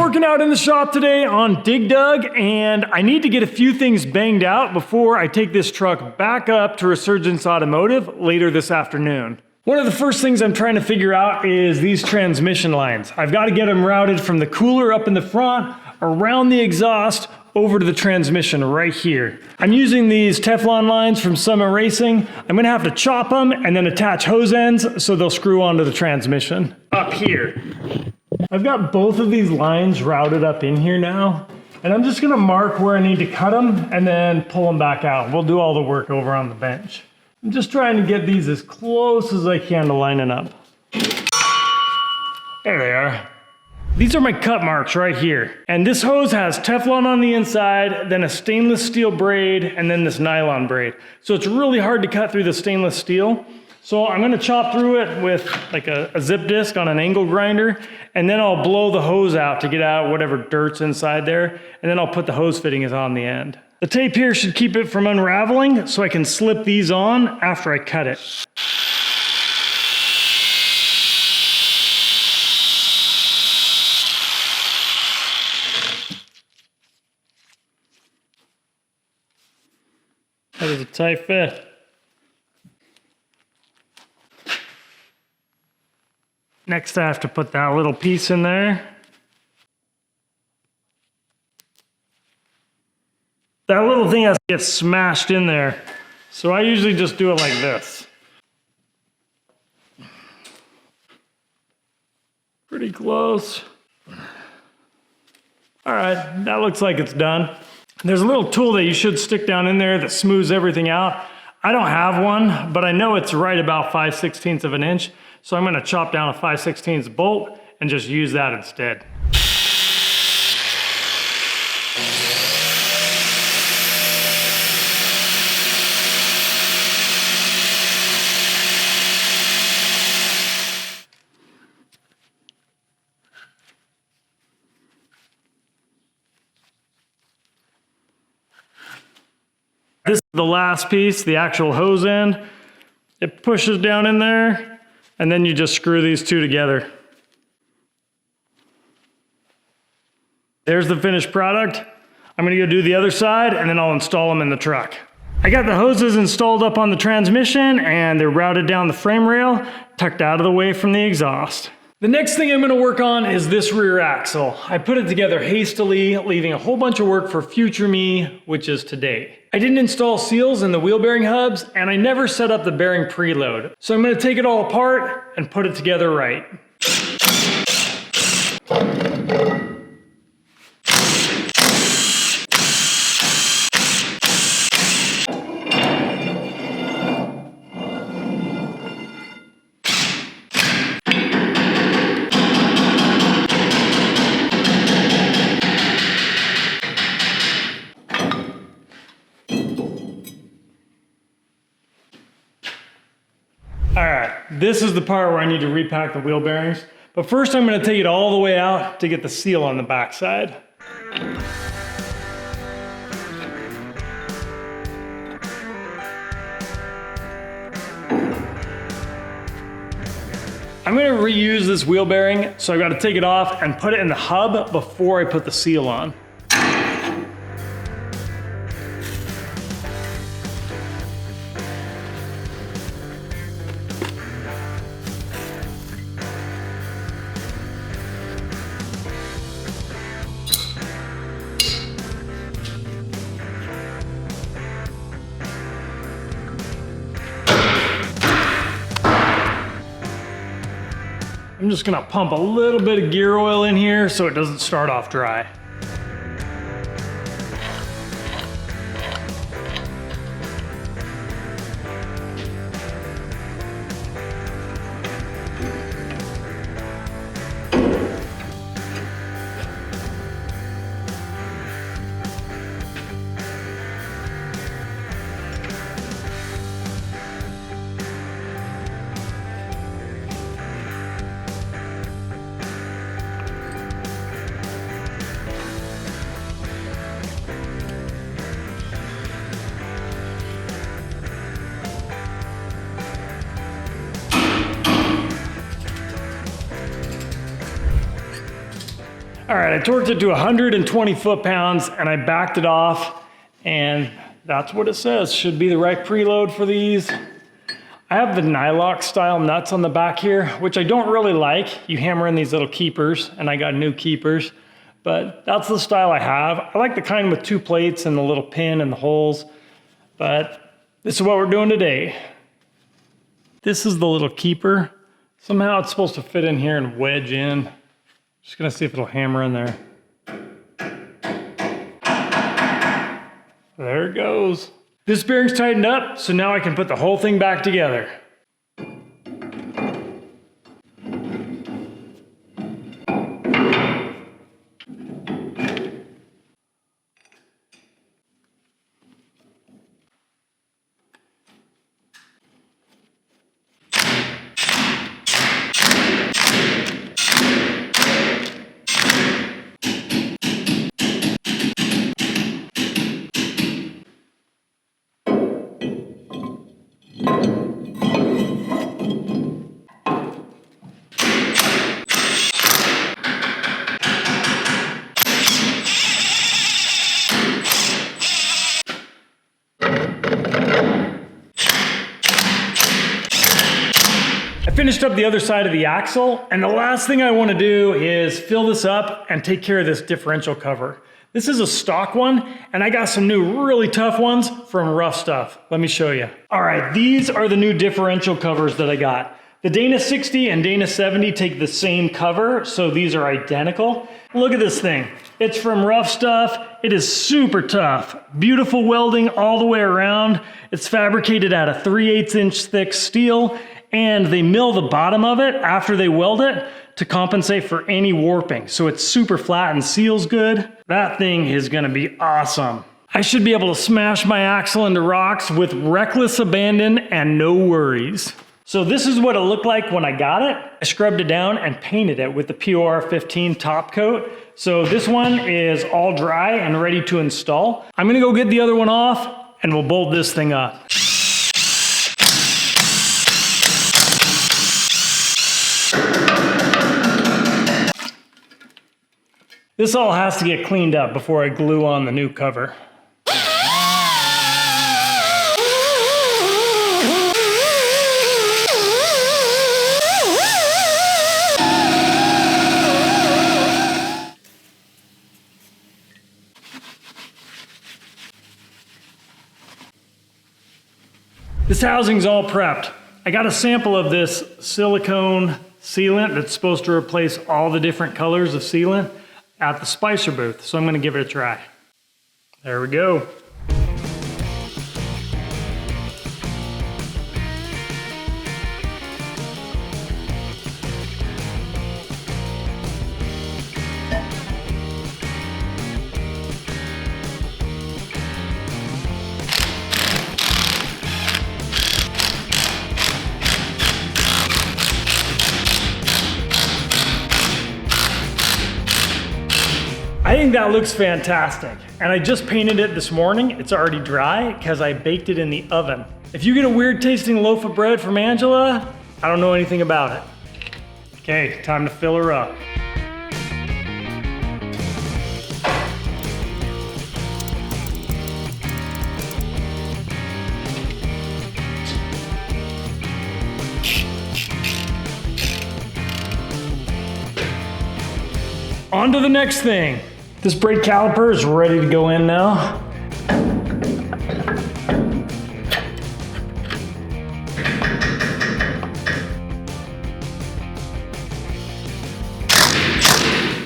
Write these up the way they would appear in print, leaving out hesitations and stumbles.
working out in the shop today on Dig Dug, and I need to get a few things banged out before I take this truck back up to Resurgence Automotive later this afternoon. One of the first things I'm trying to figure out is these transmission lines. I've got to get them routed from the cooler up in the front, around the exhaust, over to the transmission right here. I'm using these Teflon lines from Summit Racing. I'm gonna have to chop them and then attach hose ends so they'll screw onto the transmission up here. I've got both of these lines routed up in here now, and I'm just gonna mark where I need to cut them and then pull them back out. We'll do all the work over on the bench. I'm just trying to get these as close as I can to lining up. There they are. These are my cut marks right here. And this hose has Teflon on the inside, then a stainless steel braid, and then this nylon braid. So it's really hard to cut through the stainless steel. So I'm gonna chop through it with like a zip disc on an angle grinder, and then I'll blow the hose out to get out whatever dirt's inside there, and then I'll put the hose fittings on the end. The tape here should keep it from unraveling, so I can slip these on after I cut it. That is a tight fit. Next, I have to put that little piece in there. That little thing has to get smashed in there. So I usually just do it like this. Pretty close. All right, that looks like it's done. There's a little tool that you should stick down in there that smooths everything out. I don't have one, but I know it's right about 5/16 of an inch. So I'm gonna chop down a 5/16 bolt and just use that instead. This is the last piece, the actual hose end. It pushes down in there, and then you just screw these two together. There's the finished product. I'm gonna go do the other side, and then I'll install them in the truck. I got the hoses installed up on the transmission, and they're routed down the frame rail, tucked out of the way from the exhaust. The next thing I'm gonna work on is this rear axle. I put it together hastily, leaving a whole bunch of work for future me, which is today. I didn't install seals in the wheel bearing hubs, and I never set up the bearing preload. So I'm gonna take it all apart and put it together right. All right, this is the part where I need to repack the wheel bearings. But first I'm gonna take it all the way out to get the seal on the backside. I'm gonna reuse this wheel bearing, so I gotta take it off and put it in the hub before I put the seal on. I'm just gonna pump a little bit of gear oil in here so it doesn't start off dry. All right, I torqued it to 120 foot-pounds and I backed it off, and that's what it says. Should be the right preload for these. I have the nylock style nuts on the back here, which I don't really like. You hammer in these little keepers, and I got new keepers, but that's the style I have. I like the kind with 2 plates and the little pin and the holes, but this is what we're doing today. This is the little keeper. Somehow it's supposed to fit in here and wedge in. Just gonna see if it'll hammer in there. There it goes. This bearing's tightened up, so now I can put the whole thing back together. I finished up the other side of the axle, and the last thing I want to do is fill this up and take care of this differential cover. This is a stock one, and I got some new really tough ones from Rough Stuff. Let me show you. All right, these are the new differential covers that I got. The Dana 60 and Dana 70 take the same cover, so these are identical. Look at this thing. It's from Rough Stuff. It is super tough. Beautiful welding all the way around. It's fabricated out of 3/8 inch thick steel, and they mill the bottom of it after they weld it to compensate for any warping. So it's super flat and seals good. That thing is gonna be awesome. I should be able to smash my axle into rocks with reckless abandon and no worries. So this is what it looked like when I got it. I scrubbed it down and painted it with the POR 15 top coat. So this one is all dry and ready to install. I'm gonna go get the other one off and we'll bolt this thing up. This all has to get cleaned up before I glue on the new cover. This housing's all prepped. I got a sample of this silicone sealant that's supposed to replace all the different colors of sealant at the Spicer booth, so I'm gonna give it a try. There we go. I think that looks fantastic. And I just painted it this morning. It's already dry because I baked it in the oven. If you get a weird tasting loaf of bread from Angela, I don't know anything about it. Okay, time to fill her up. On to the next thing. This brake caliper is ready to go in now.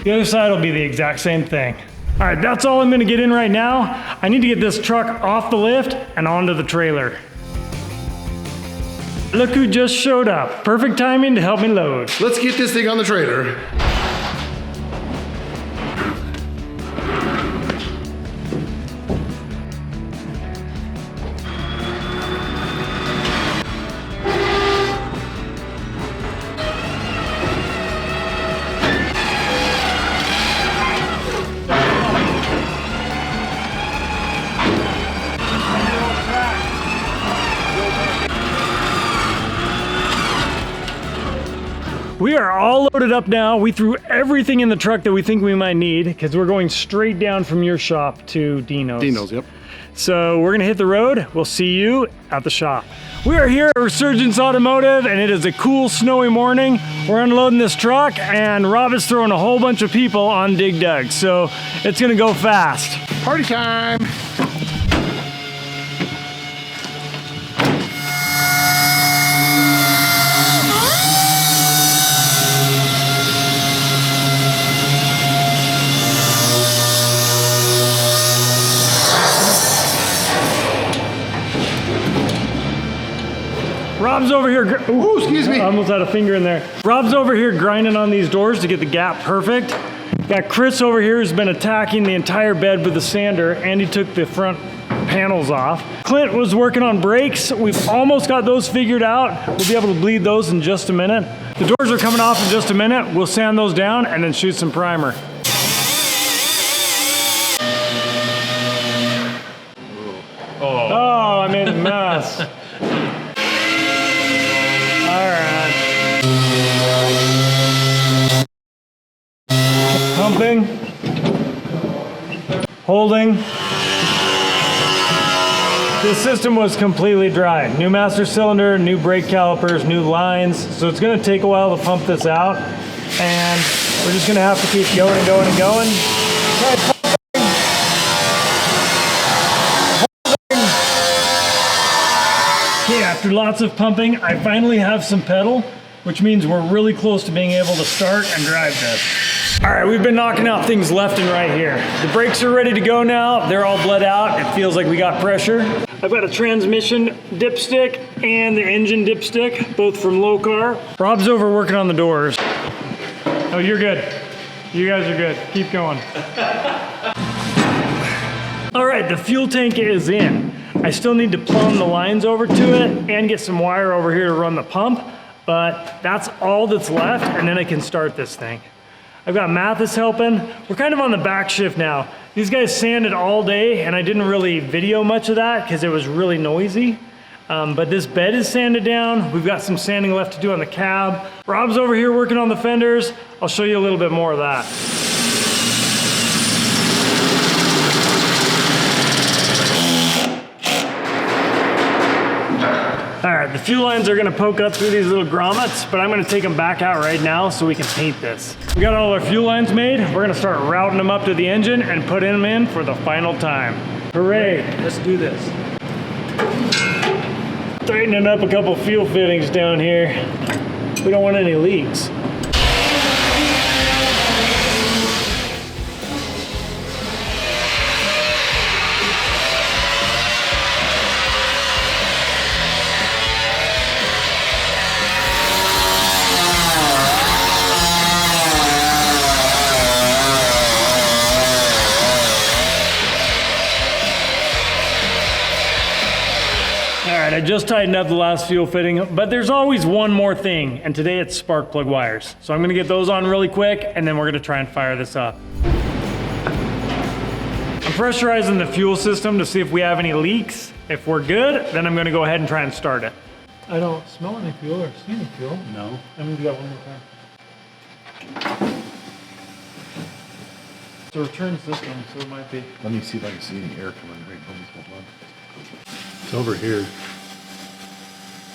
The other side will be the exact same thing. All right, that's all I'm gonna get in right now. I need to get this truck off the lift and onto the trailer. Look who just showed up. Perfect timing to help me load. Let's get this thing on the trailer. We We are all loaded up now. We threw everything in the truck that we think we might need because we're going straight down from your shop to Dino's. Dino's, yep. So we're gonna hit the road. We'll see you at the shop. We are here at Resurgence Automotive and it is a cool snowy morning. We're unloading this truck and Rob is throwing a whole bunch of people on Dig Dug. So it's gonna go fast. Party time. Rob's over here. Ooh, excuse me. I almost had a finger in there. Rob's over here grinding on these doors to get the gap perfect. Got Chris over here who's been attacking the entire bed with the sander, and he took the front panels off. Clint was working on brakes. We've almost got those figured out. We'll be able to bleed those in just a minute. The doors are coming off in just a minute. We'll sand those down and then shoot some primer. Oh, I made a mess. All right. Pumping. Holding. This system was completely dry. New master cylinder, new brake calipers, new lines. So it's gonna take a while to pump this out. And we're just gonna have to keep going and going and going. Okay, after lots of pumping, I finally have some pedal, which means we're really close to being able to start and drive this. All right, we've been knocking out things left and right here. The brakes are ready to go now. They're all bled out. It feels like we got pressure. I've got a transmission dipstick and the engine dipstick, both from Low Car. Rob's over working on the doors. Oh, you're good. You guys are good. Keep going. All right, the fuel tank is in. I still need to plumb the lines over to it and get some wire over here to run the pump, but that's all that's left, and then I can start this thing. I've got Mathis helping. We're kind of on the back shift now. These guys sanded all day, and I didn't really video much of that because it was really noisy. But this bed is sanded down. We've got some sanding left to do on the cab. Rob's over here working on the fenders. I'll show you a little bit more of that. All right, the fuel lines are gonna poke up through these little grommets, but I'm gonna take them back out right now so we can paint this. We got all our fuel lines made. We're gonna start routing them up to the engine and put them in for the final time. Hooray. Let's do this. Tightening up a couple fuel fittings down here. We don't want any leaks. I just tightened up the last fuel fitting, but there's always one more thing, and today it's spark plug wires. So I'm gonna get those on really quick, and then we're gonna try and fire this up. I'm pressurizing the fuel system to see if we have any leaks. If we're good, then I'm gonna go ahead and try and start it. I don't smell any fuel or see any fuel. No. I'm gonna do that one more time. It's a return system, so it might be. Let me see if I can see any air coming right from this one. It's over here.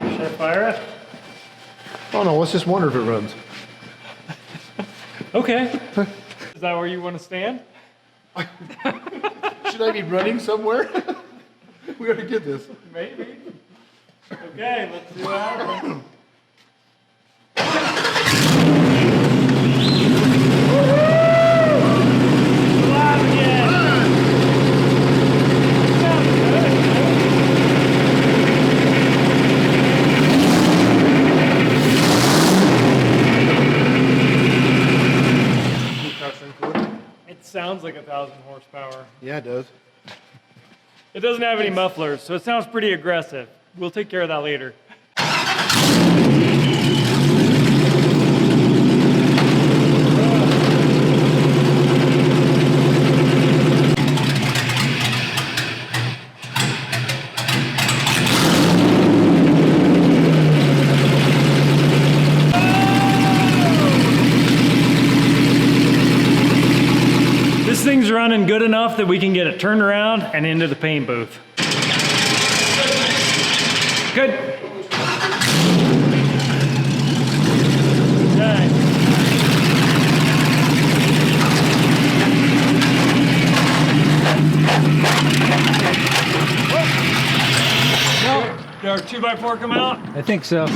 Should I fire it? Oh no, let's just wonder if it runs. Okay. Is that where you want to stand? Should I be running somewhere? We gotta get this. Maybe. Okay, let's see what happens. Alive again. It sounds like 1,000 horsepower. Yeah, it does. It doesn't have any mufflers, so it sounds pretty aggressive. We'll take care of that later. thing's running good enough that we can get it turned around and into the paint booth. Good. Okay. Did our 2x4 come out? I think so.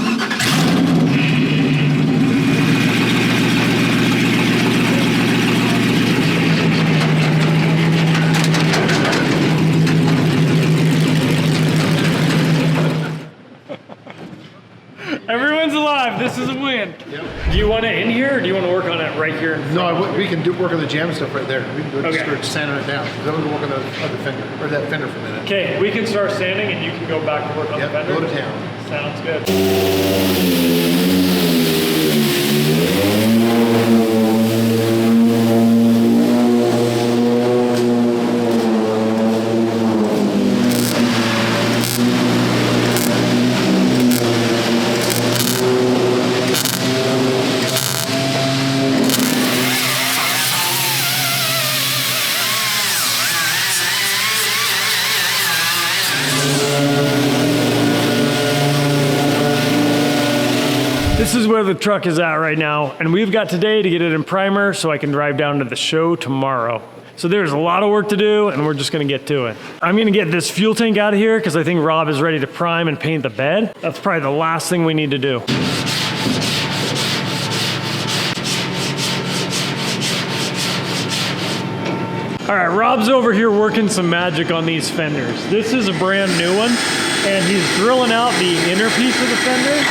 Everyone's alive. This is a win. Yep. Do you want it in here, or do you want to work on it right here? No, we can work on the jam stuff right there. We can go Okay. just start sanding it down. Then we'll work on the fender, or that fender for a minute. Okay, we can start sanding, and you can go back to work on the Yep, fender. go to town. Sounds good. This is where the truck is at right now, and we've got today to get it in primer so I can drive down to the show tomorrow. So there's a lot of work to do, and we're just gonna get to it. I'm gonna get this fuel tank out of here because I think Rob is ready to prime and paint the bed. That's probably the last thing we need to do. All right, Rob's over here working some magic on these fenders. This is a brand new one, and he's drilling out the inner piece of the fender,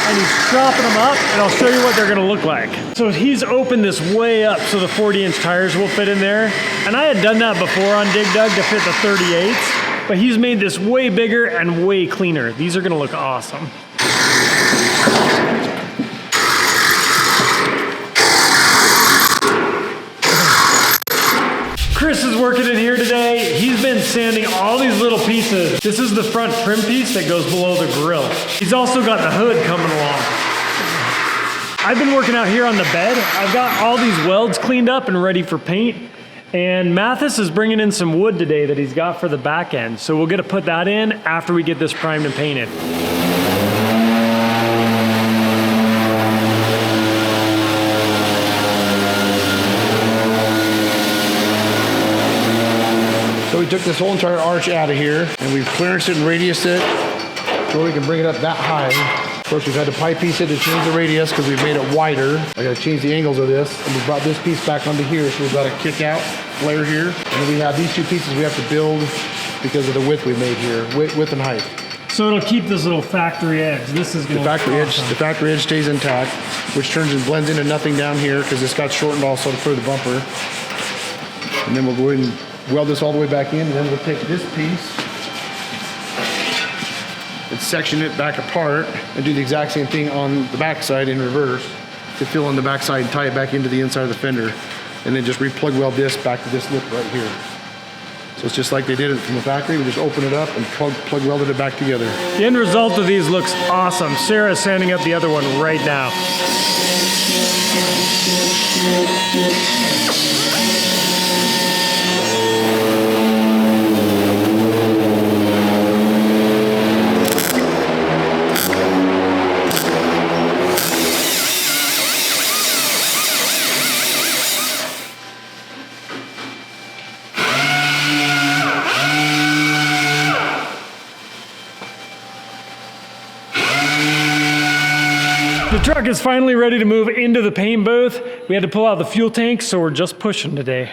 and he's chopping them up, and I'll show you what they're gonna look like. So he's opened this way up so the 40-inch tires will fit in there, and I had done that before on Dig Dug to fit the 38s, but he's made this way bigger and way cleaner. These are gonna look awesome. Chris is working in here today. He's been sanding all these little pieces. This is the front trim piece that goes below the grill. He's also got the hood coming along. I've been working out here on the bed. I've got all these welds cleaned up and ready for paint. And Mathis is bringing in some wood today that he's got for the back end. So we'll get to put that in after we get this primed and painted. So we took this whole entire arch out of here, and we've clearanced it and radiused it so we can bring it up that high. Of course, we've had to pipe piece it to change the radius because we've made it wider. I gotta change the angles of this, and we brought this piece back onto here, so we've got a kick out flare here. And then we have these two pieces we have to build because of the width we made here, width and height. So it'll keep this little factory edge. This is gonna The factory edge stays intact, which turns and blends into nothing down here because this got shortened also for the bumper. And then we'll go ahead and weld this all the way back in, and then we'll take this piece and section it back apart and do the exact same thing on the back side in reverse to fill in the back side and tie it back into the inside of the fender, and then just re-plug weld this back to this lip right here. So it's just like they did it from the factory. We just open it up and plug welded it back together. The end result of these looks awesome. Sarah's sanding up the other one right now. The truck is finally ready to move into the paint booth. We had to pull out the fuel tank, so we're just pushing today.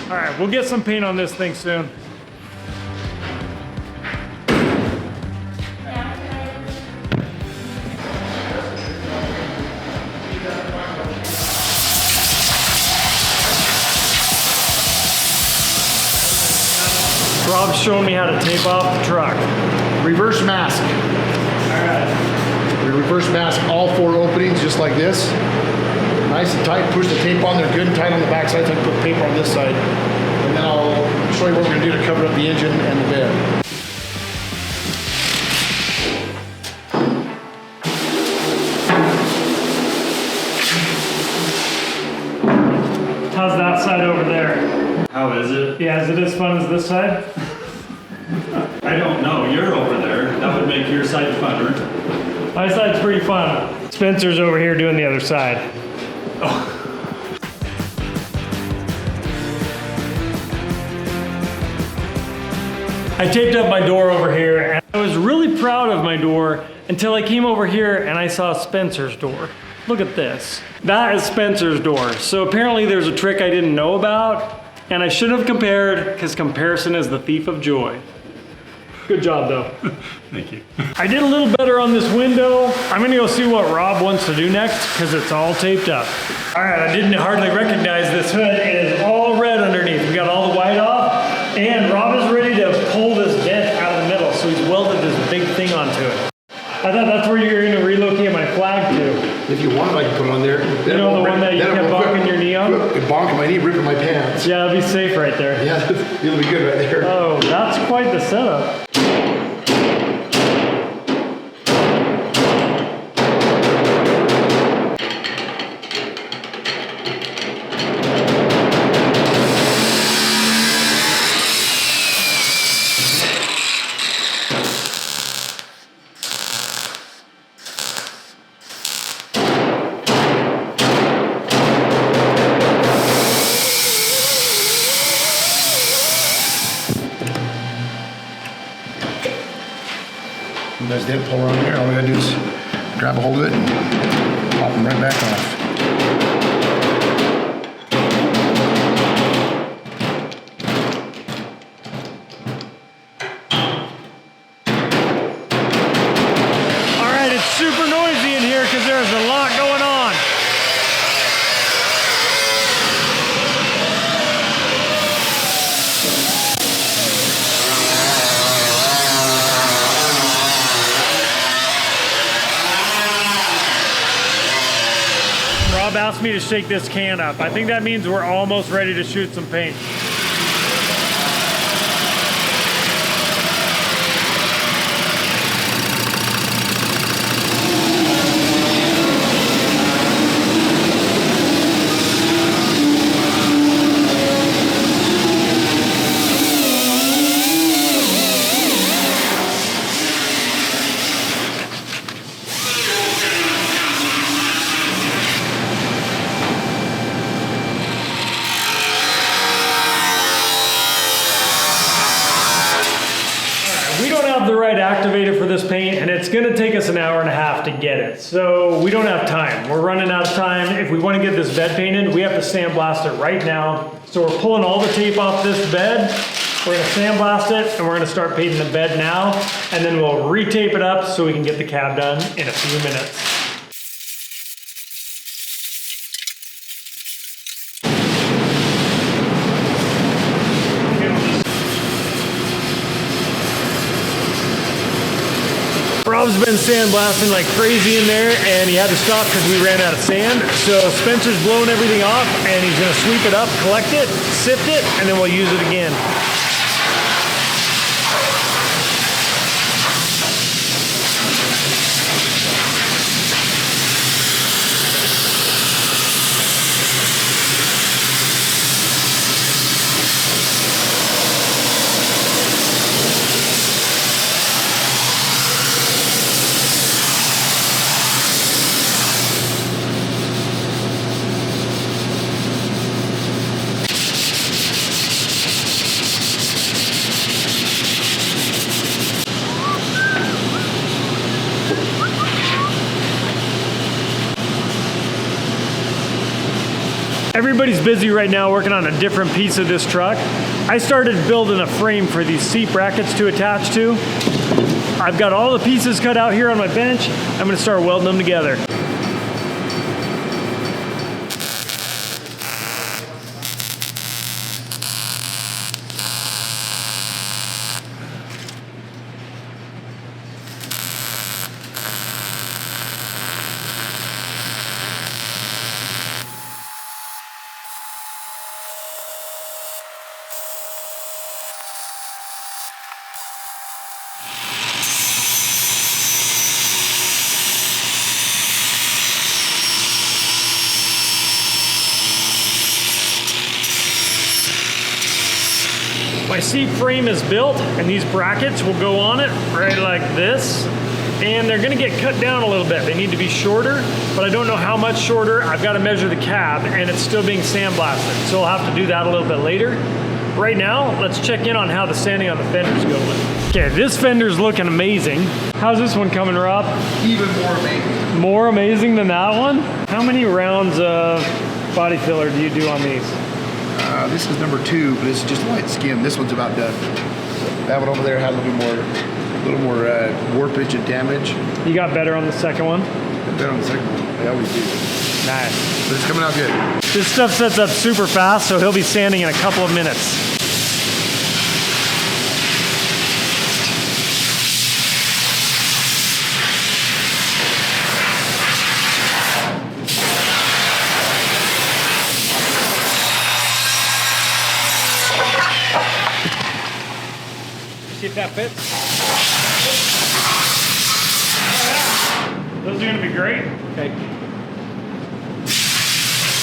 All right, we'll get some paint on this thing soon. Rob's showing me how to tape off the truck. Reverse mask. All right. We reverse mask all four openings just like this. Nice and tight. Push the tape on there good and tight on the back side. So I can put paper on this side. And then I'll show you what we're gonna do to cover up the engine and the bed. How's that side over there? How is it? Yeah, is it as fun as this side? I don't know. You're over there. That would make your side funner. My side's pretty fun. Spencer's over here doing the other side. Oh. I taped up my door over here, and I was really proud of my door until I came over here and I saw Spencer's door. Look at this. That is Spencer's door. So apparently there's a trick I didn't know about, and I shouldn't have compared, because comparison is the thief of joy. Good job, though. Thank you. I did a little better on this window. I'm gonna go see what Rob wants to do next, because it's all taped up. All right, I didn't hardly recognize this hood. It is all red underneath. We got all the white off, and Rob is ready to pull this dent out of the middle, so he's welded this big thing onto it. I thought that's where you were gonna relocate my flag to. If you want, I can put it on there. You know, the one that you kept bonking your knee on? Bonking my knee, ripping my pants. Yeah, it'll be safe right there. Yeah, it'll be good right there. Oh, that's quite the setup. There's the pull around here. All we gotta do is grab a hold of it and pop them right back off. All right, it's super noisy in here because there's a lot going on. Rob asked me to shake this can up. I think that means we're almost ready to shoot some paint. The right activator for this paint, and it's going to take us an hour and a half to get it, so we don't have time. We're running out of time. If we want to get this bed painted, we have to sandblast it right now. So we're pulling all the tape off this bed, we're going to sandblast it, and we're going to start painting the bed now, and then we'll retape it up so we can get the cab done in a few minutes. Rob's been sandblasting like crazy in there, and he had to stop because we ran out of sand. So Spencer's blowing everything off, and he's gonna sweep it up, collect it, sift it, and then we'll use it again. Everybody's busy right now working on a different piece of this truck. I started building a frame for these seat brackets to attach to. I've got all the pieces cut out here on my bench. I'm gonna start welding them together. seat frame is built, and these brackets will go on it right like this. And they're gonna get cut down a little bit. They need to be shorter, but I don't know how much shorter. I've got to measure the cab, and it's still being sandblasted, so I'll have to do that a little bit later. Right now, let's check in on how the sanding on the fender's going. Okay, this fender's looking amazing. How's this one coming, Rob? Even more amazing. More amazing than that one? How many rounds of body filler do you do on these? This is number 2, but it's just light skin. This one's about done. That one over there had a little more warpage and damage. You got better on the second one? Better on the second one. I always do. Nice. But it's coming out good. This stuff sets up super fast, so he'll be sanding in a couple of minutes. See if that fits. Those are gonna be great. Okay.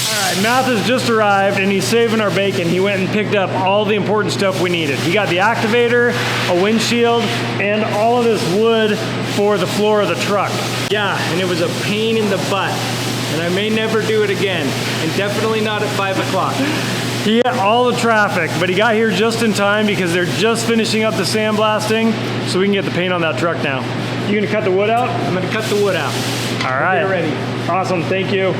All right, Mathis just arrived and he's saving our bacon. He went and picked up all the important stuff we needed. He got the activator, a windshield, and all of this wood for the floor of the truck. Yeah, and it was a pain in the butt. And I may never do it again. And definitely not at 5 o'clock. He hit all the traffic, but he got here just in time because they're just finishing up the sandblasting, so we can get the paint on that truck now. You gonna cut the wood out? I'm gonna cut the wood out. All right. Get ready. Awesome, thank you.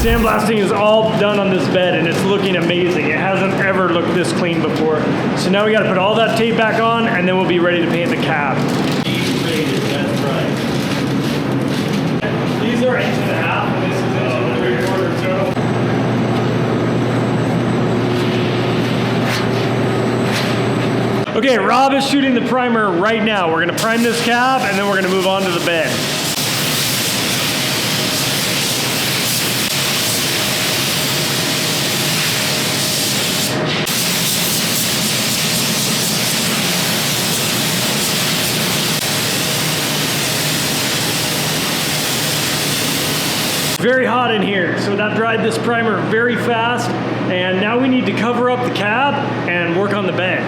Sandblasting is all done on this bed and it's looking amazing. It hasn't ever looked this clean before. So now we got to put all that tape back on and then we'll be ready to paint the cab. That's right. These are 1.5 and this is 1.75 total. Okay, Rob is shooting the primer right now. We're gonna prime this cab and then we're gonna move on to the bed. Very hot in here, so that dried this primer very fast, and now we need to cover up the cab and work on the bed.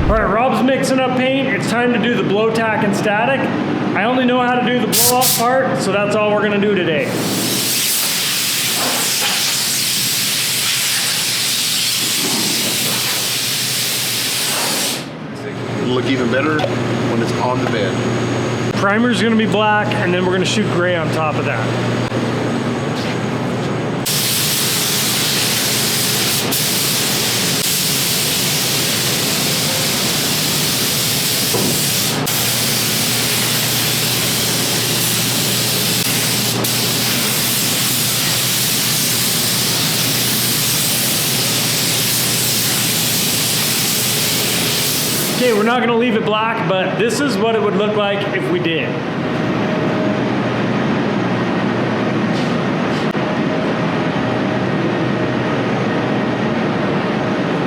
All right, Rob's mixing up paint. It's time to do the blow tack and static. I only know how to do the blow off part, so that's all we're gonna do today. It'll look even better when it's on the bed. Primer's gonna be black, and then we're gonna shoot gray on top of that. Okay, we're not gonna leave it black, but this is what it would look like if we did.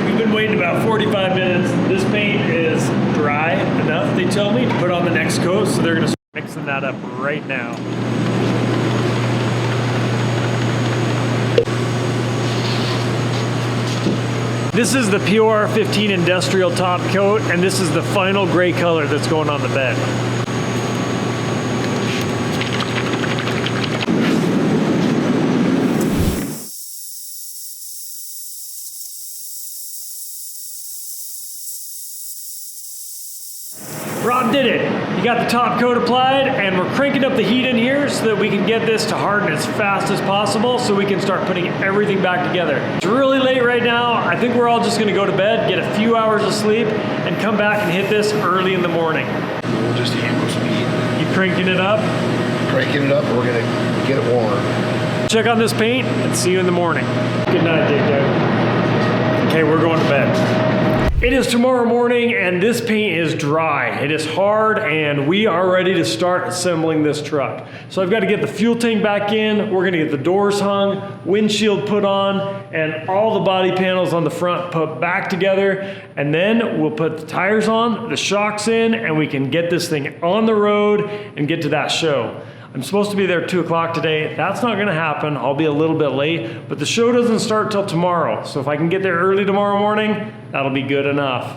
We've been waiting about 45 minutes. This paint is dry enough, they tell me, to put on the next coat, so they're gonna start mixing that up right now. This is the PR15 industrial top coat, and this is the final gray color that's going on the bed. We got the top coat applied and we're cranking up the heat in here so that we can get this to harden as fast as possible so we can start putting everything back together. It's really late right now. I think we're all just gonna go to bed, get a few hours of sleep, and come back and hit this early in the morning. We'll just hammer some heat. You cranking it up? Cranking it up, and we're gonna get it warmer. Check on this paint and see you in the morning. Good night, Dig Dug. Okay, we're going to bed. It is tomorrow morning and this paint is dry. It is hard and we are ready to start assembling this truck. So I've got to get the fuel tank back in, we're gonna get the doors hung, windshield put on, and all the body panels on the front put back together. And then we'll put the tires on, the shocks in, and we can get this thing on the road and get to that show. I'm supposed to be there at 2 o'clock today. That's not gonna happen. I'll be a little bit late, but the show doesn't start till tomorrow. So if I can get there early tomorrow morning, that'll be good enough.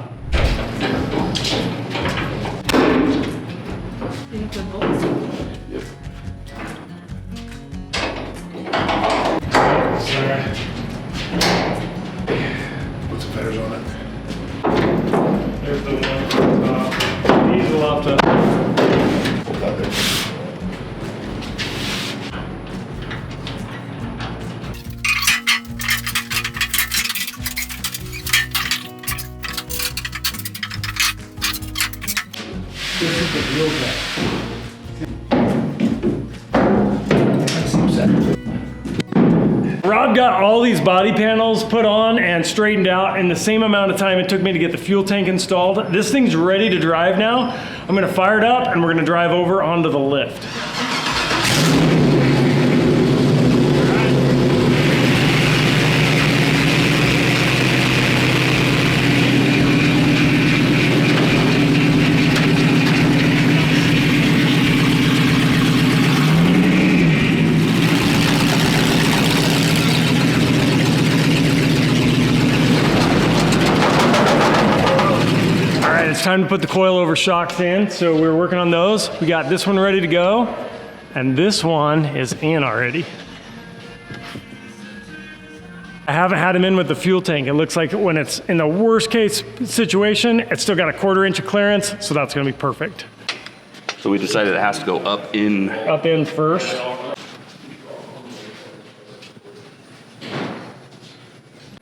Put some feathers on it. There's the one. These will have to. Hold that there. This is the wheel cut. Rob got all these body panels put on and straightened out in the same amount of time it took me to get the fuel tank installed. This thing's ready to drive now. I'm gonna fire it up and we're gonna drive over onto the lift. It's time to put the coilover shocks in, so we're working on those. We got this one ready to go, and this one is in already. I haven't had them in with the fuel tank. It looks like when it's in the worst case situation, it's still got a 1/4 inch of clearance, so that's gonna be perfect. So we decided it has to go up in. Up in first.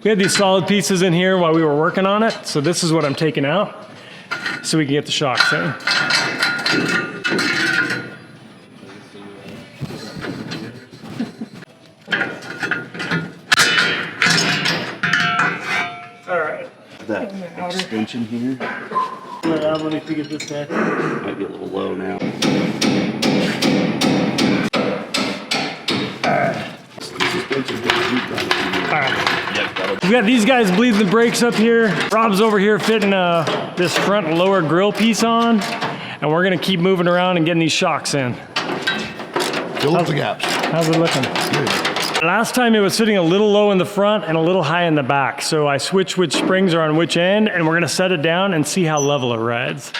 We had these solid pieces in here while we were working on it, so this is what I'm taking out, so we can get the shocks in. All right. That extension here Let me figure this out. might be a little low now. All right. We got these guys bleeding the brakes up here. Rob's over here fitting this front lower grill piece on, and we're gonna keep moving around and getting these shocks in. Fill up the gaps. How's it looking? Good. Last time it was sitting a little low in the front and a little high in the back, so I switched which springs are on which end, and we're gonna set it down and see how level it rides.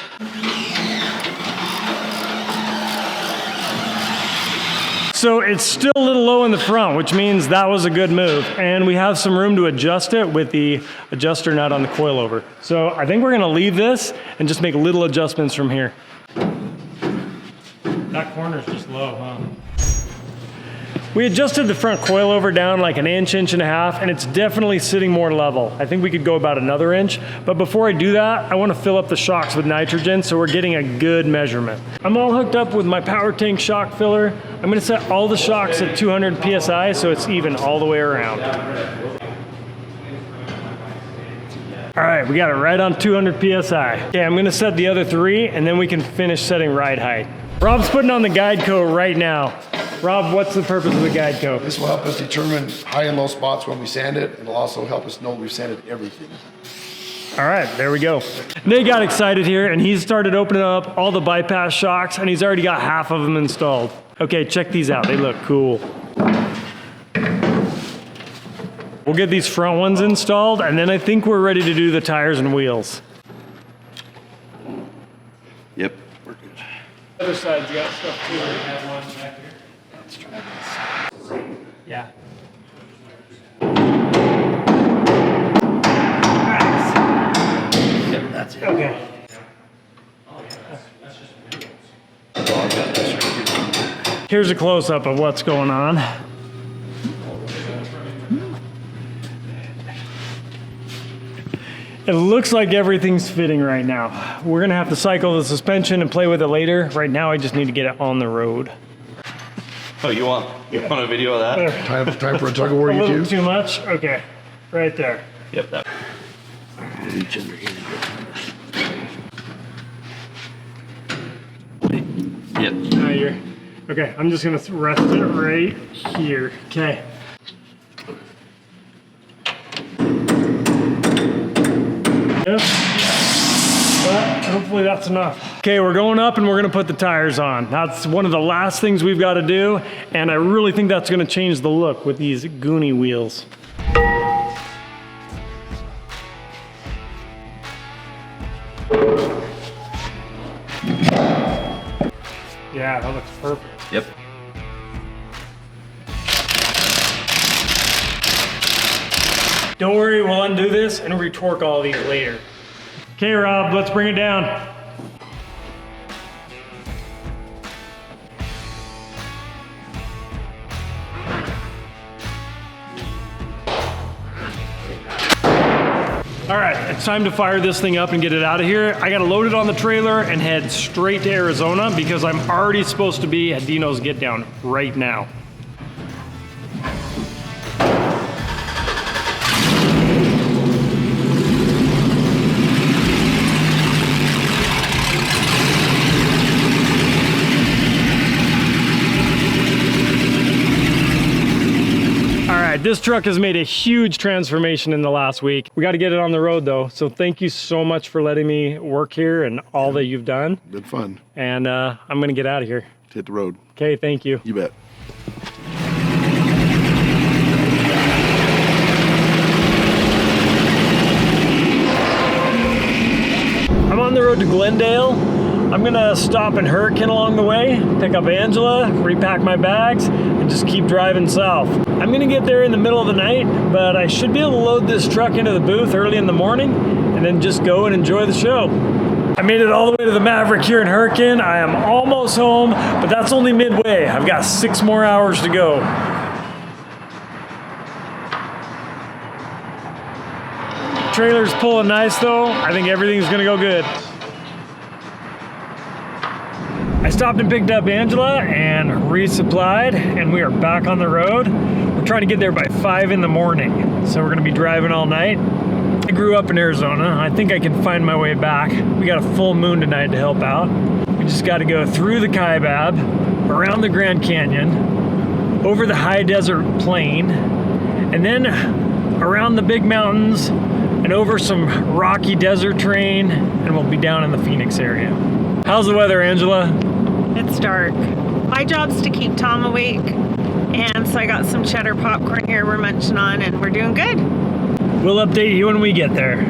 So it's still a little low in the front, which means that was a good move. And we have some room to adjust it with the adjuster nut on the coilover. So I think we're gonna leave this and just make little adjustments from here. That corner's just low, huh? We adjusted the front coilover down like an inch, inch and a half, and it's definitely sitting more level. I think we could go about another inch, but before I do that, I wanna fill up the shocks with nitrogen so we're getting a good measurement. I'm all hooked up with my power tank shock filler. I'm gonna set all the shocks at 200 PSI so it's even all the way around. All right, we got it right on 200 PSI. Okay, I'm gonna set the other 3 and then we can finish setting ride height. Rob's putting on the guide coat right now. Rob, what's the purpose of the guide coat? This will help us determine high and low spots when we sand it. It'll also help us know we've sanded everything. All right, there we go. Nate got excited here and he's started opening up all the bypass shocks and he's already got half of them installed. Okay, check these out. They look cool. We'll get these front ones installed and then I think we're ready to do the tires and wheels. Yep, we're good. Other side's got stuff too. We have one back here. Let's try this. Yeah. Nice. Yep, that's it. Okay. Here's a close-up of what's going on. It looks like everything's fitting right now. We're gonna have to cycle the suspension and play with it later. Right now, I just need to get it on the road. Oh, you want a video of that? Time for a tug of war, A you little two. too much? Okay, right there. Yep, that. Reach under here. Yep. Now you're, okay, I'm just gonna rest it right here. Okay. Yep. But hopefully that's enough. Okay, we're going up and we're gonna put the tires on. That's one of the last things we've got to do, and I really think that's gonna change the look with these Goonie wheels. Yeah, that looks perfect. Yep. Don't worry, we'll undo this and retorque all these later. Okay, Rob, let's bring it down. All right, it's time to fire this thing up and get it out of here. I gotta load it on the trailer and head straight to Arizona because I'm already supposed to be at Dino's Get Down right now. This truck has made a huge transformation in the last week. We got to get it on the road though. So thank you so much for letting me work here and all that you've done. Been fun. And I'm going to get out of here. Hit the road. Okay, thank you. You bet. I'm on the road to Glendale. I'm gonna stop in Hurricane along the way, pick up Angela, repack my bags, and just keep driving south. I'm gonna get there in the middle of the night, but I should be able to load this truck into the booth early in the morning and then just go and enjoy the show. I made it all the way to the Maverick here in Hurricane. I am almost home, but that's only midway. I've got 6 more hours to go. Trailer's pulling nice though. I think everything's gonna go good. I stopped and picked up Angela and resupplied, and we are back on the road. We're trying to get there by 5 in the morning, so we're gonna be driving all night. I grew up in Arizona. I think I can find my way back. We got a full moon tonight to help out. We just gotta go through the Kaibab, around the Grand Canyon, over the high desert plain, and then around the big mountains and over some rocky desert terrain, and we'll be down in the Phoenix area. How's the weather, Angela? It's dark. My job's to keep Tom awake, and so I got some cheddar popcorn here we're munching on, and we're doing good. We'll update you when we get there.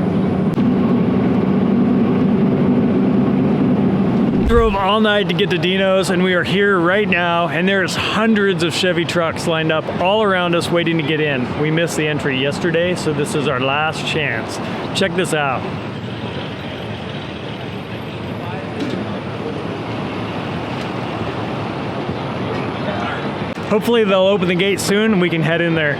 Drove all night to get to Dino's, and we are here right now, and there's hundreds of Chevy trucks lined up all around us waiting to get in. We missed the entry yesterday, so this is our last chance. Check this out. Hopefully they'll open the gate soon and we can head in there.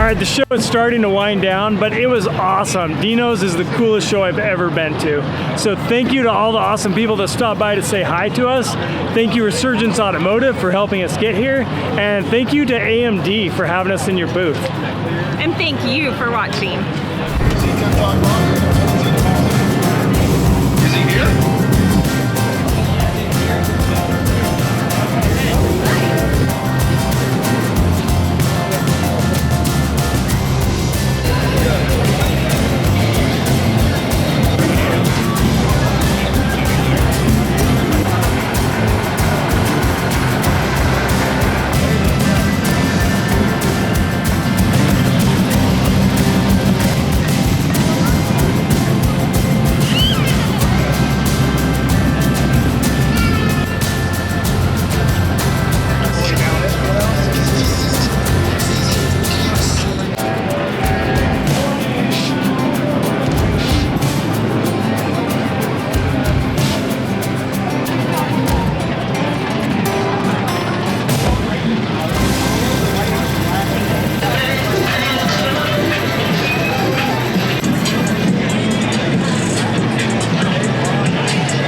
right, the show is starting to wind down, but it was awesome. Dino's is the coolest show I've ever been to. So thank you to all the awesome people that stopped by to say hi to us. Thank you Resurgence Automotive for helping us get here. And thank you to AMD for having us in your booth. And thank you for watching.